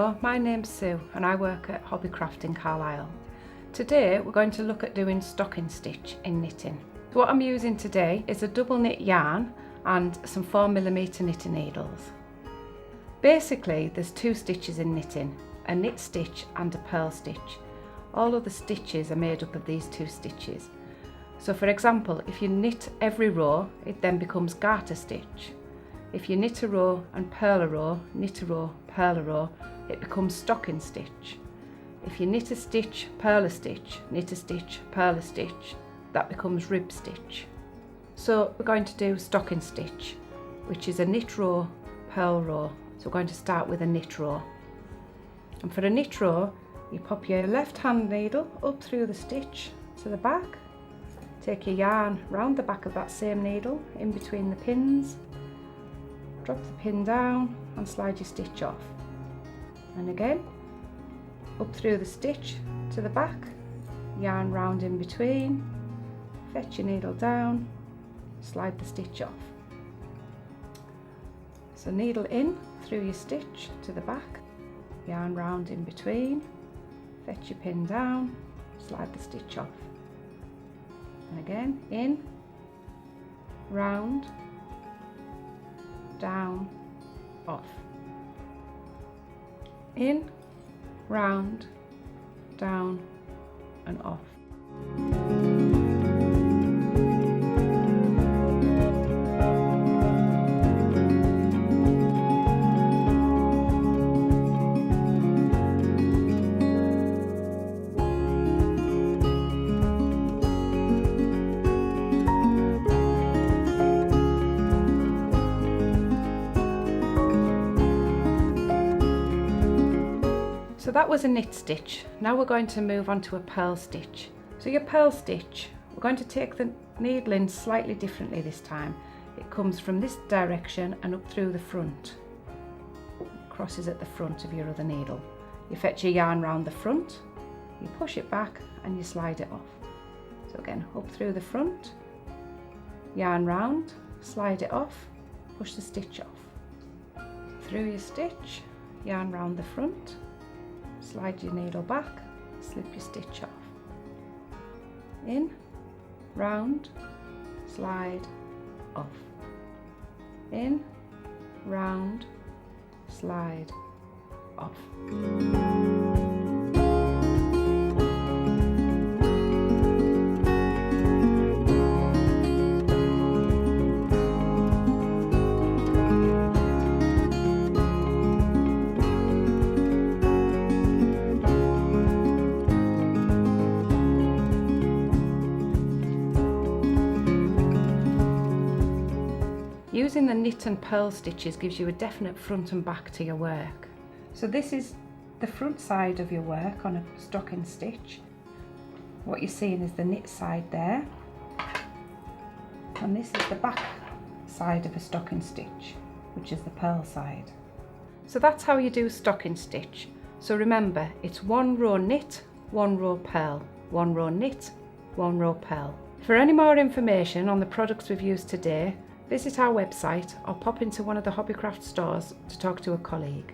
Hello, my name's Sue and I work at Hobbycraft in Carlisle. Today we're going to look at doing stocking stitch in knitting. So what I'm using today is a double knit yarn and some 4mm knitting needles. Basically there's two stitches in knitting, a knit stitch and a purl stitch. All of the stitches are made up of these two stitches. So for example, if you knit every row, it then becomes garter stitch. If you knit a row and purl a row, knit a row, purl a row, it becomes stocking stitch. If you knit a stitch, purl a stitch, knit a stitch, purl a stitch, that becomes rib stitch. So we're going to do stocking stitch, which is a knit row, purl row. So we're going to start with a knit row. And for a knit row, you pop your left hand needle up through the stitch to the back, take your yarn round the back of that same needle in between the pins, drop the pin down and slide your stitch off. And again, up through the stitch to the back, yarn round in between, fetch your needle down, slide the stitch off. So needle in through your stitch to the back, yarn round in between, fetch your pin down, slide the stitch off. And again, in, round, down, off. In, round, down and off. So that was a knit stitch. Now we're going to move on to a purl stitch. So your purl stitch, we're going to take the needle in slightly differently this time. It comes from this direction and up through the front. Crosses at the front of your other needle. You fetch your yarn round the front, you push it back and you slide it off. So again, up through the front, yarn round, slide it off, push the stitch off. Through your stitch, yarn round the front, slide your needle back, slip your stitch off. In, round, slide, off. In, round, slide, off. Using the knit and purl stitches gives you a definite front and back to your work. So this is the front side of your work on a stocking stitch. What you're seeing is the knit side there, and this is the back side of a stocking stitch, which is the purl side. So that's how you do stocking stitch. So remember, it's one row knit, one row purl, one row knit, one row purl. For any more information on the products we've used today, visit our website or pop into one of the Hobbycraft stores to talk to a colleague.